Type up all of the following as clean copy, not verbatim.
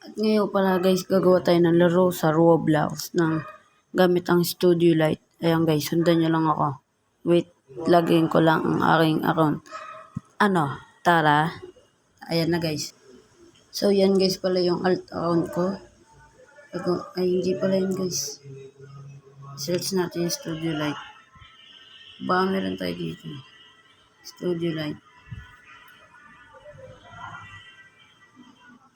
At ngayon pala guys, gagawa tayo ng laro sa Roblox ng gamit ang Studio Light. Ayan guys, sundan nyo lang ako. Wait, lagyan ko lang ang aking account. Tara. Ayan na guys. So yan guys pala yung alt account ko. Ay hindi pala yun guys. Search natin yung Studio Light. Baka meron tayo dito. Studio Light.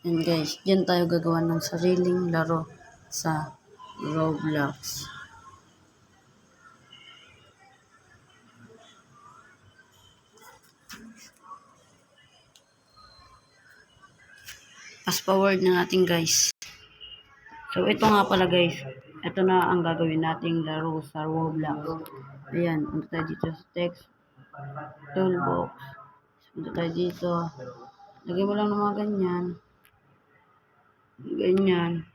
And guys, dyan tayo gagawa ng sariling laro sa Roblox. Fast forward na natin guys. So ito nga pala guys. Ito na ang gagawin nating laro sa Roblox. Ayan, punta tayo dito sa text. Toolbox. Punta tayo dito. Lagay mo lang ng mga ganyan. Ganyan.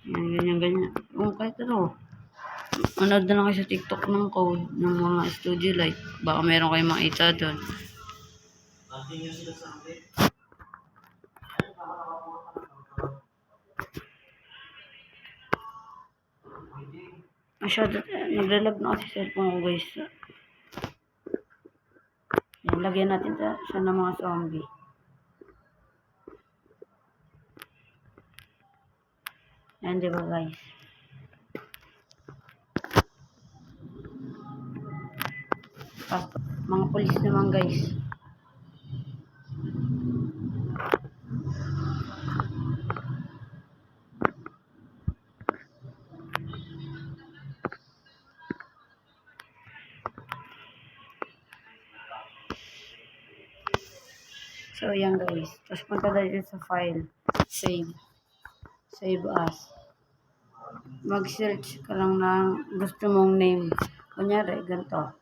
Ganyan. Kahit ano. Manood na lang kayo sa TikTok ng code ng mga Studio Light. Baka meron kayong makita doon. Masyado, naglalag na kasi cellphone ko guys. Yan, lagyan natin siya ng mga zombie. Yan, diba guys? Mga pulis naman guys. So yan guys. Tapos punta tayo sa file. Save as. Mag-search ka lang ng gusto mong name. Kunyari, ganito.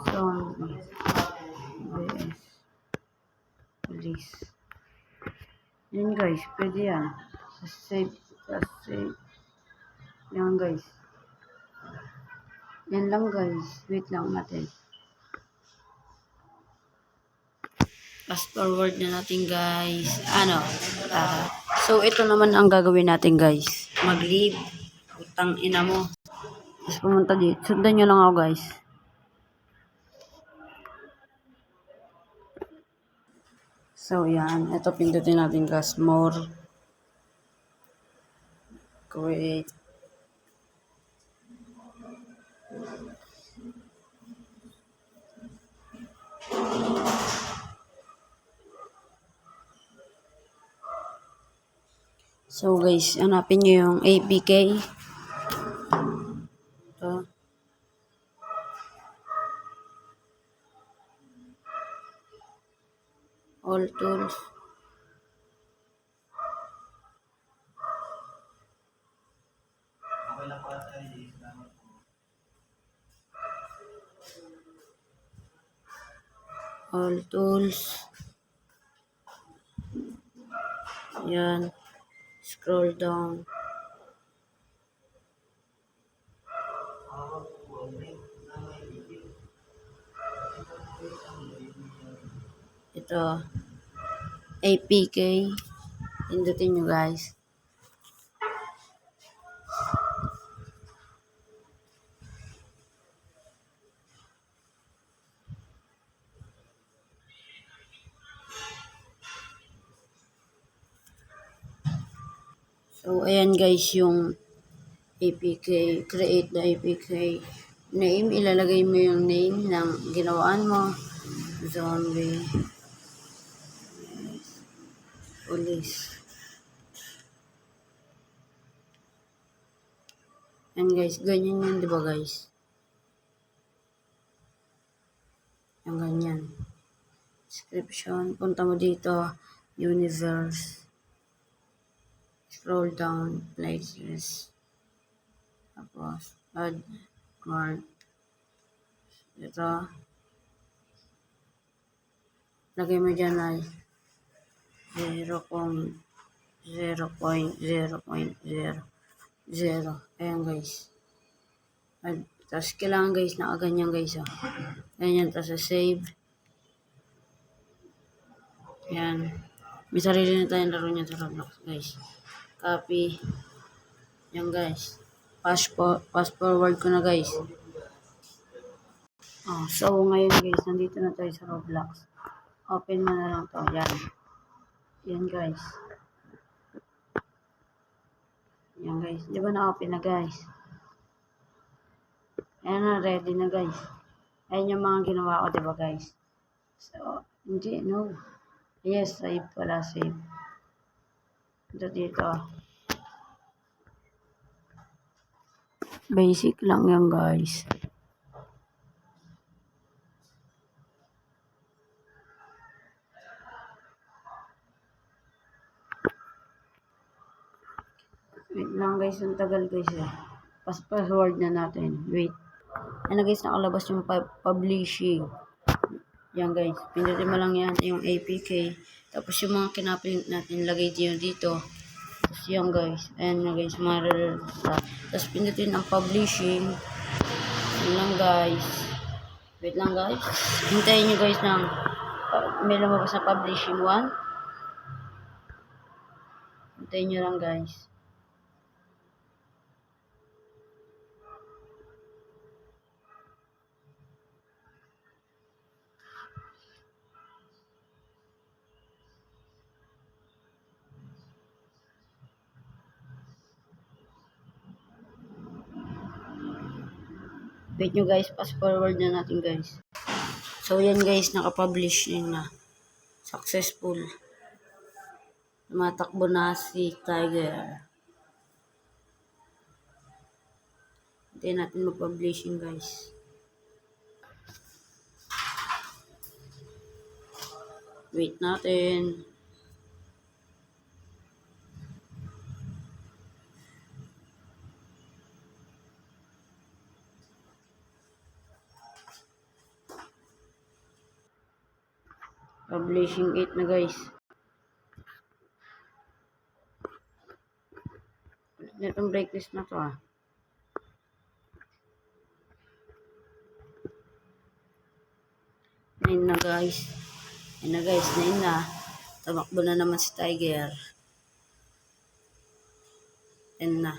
Zombie. VS. Police. Yan guys, pwede yan. Save. Yan guys. Yan lang guys. Wait lang natin. Fast forward na natin guys. So ito naman ang gagawin natin guys. Mag-leave. Utang ina mo. Tapos pumunta dito. Sundan nyo lang ako guys. So yan. Ito pindutin natin guys. More. Create. So guys, hanapin nyo yung APK. Ito. All tools. All tools. Yan. Scroll down. Ito. APK. Pindutin nyo guys. So, ayan guys yung APK. Create the APK. Name. Ilalagay mo yung name ng ginawaan mo. Zombie. Police. Yan guys. Ganyan yun, diba guys? Yung ganyan. Description. Punta mo dito. Universe. Scroll down. Places. Tapos. Add. Card. Ito. Lagay mo dyan ay 0.0.0.0. Ayan guys. Tapos kailangan guys nakaganyan guys. Ganyan. Tapos save. Yan. May sarili na tayong laro niyan sa Roblox, guys. Copy. Yan, guys. Fast forward ko na, guys. So, ngayon, guys, nandito na tayo sa Roblox. Open mo na lang to. Yan. Yan, guys. Yan, guys. Di ba na-open na, guys? Ayan na, ready na, guys. Ayan yung mga ginawa ko, di ba, guys? So, hindi, no. Yes, save pala, save. Ito dito. Basic lang yan, guys. Wait lang, guys. Ang tagal, guys, eh. Password na natin. Wait. Ano, guys, nakalabas yung publishing. Yan, guys. Pindutin mo lang yan, yung APK. Tapos yung mga kinaprint natin, lagay dito. Tapos yan, guys. Ayan na, guys. Tapos pindutin ang publishing. Yan lang, guys. Wait lang, guys. Hintayin nyo, guys, ng may lumabas na publishing 1. Hintayin nyo lang, guys. Wait nyo, guys, fast forward na natin, guys. So, yan, guys, nakapublish na. Successful. Tumatakbo na si Tiger. Hintayin natin mag-publishing, guys. Wait natin. Publishing 8 na, guys. Itong blacklist na to, Nine na, guys. Yan na, guys. 9 na. Tumakbo na naman si Tiger. 10 na.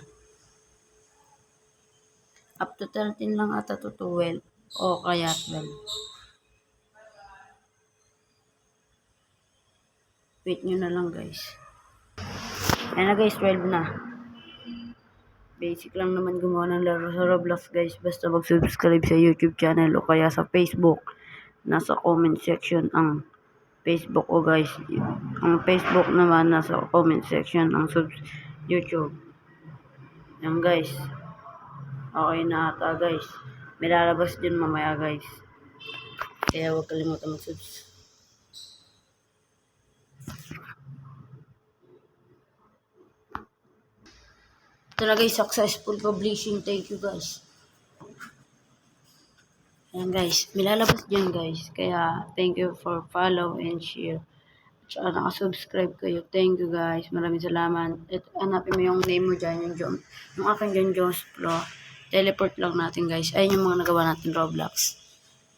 Up to 13 lang ata to 12. O kaya 12. Wait nyo na lang, guys. Ayan na, guys. 12 na. Basic lang naman gumawa ng laro sa Roblox, guys. Basta mag-subscribe sa YouTube channel o kaya sa Facebook. Nasa comment section ang Facebook ko, guys. Ang Facebook naman nasa comment section ang YouTube. Yan, guys. Okay na ata, guys. May lalabas din mamaya, guys. Kaya huwag kalimutan mag-subscribe. Ito na, guys, successful publishing. Thank you, guys. Ayan, guys, may lalabas dyan, guys. Kaya thank you for follow and share. At saka nakasubscribe kayo. Thank you, guys. Maraming salamat. At hanapin mo yung name mo dyan, yung akin dyan, Jones Pro. Teleport lang natin, guys. Ayun yung mga nagawa natin Roblox.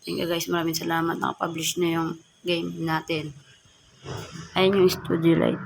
Thank you, guys. Maraming salamat. Nakapublish na yung game natin. Ayun yung Studio Light.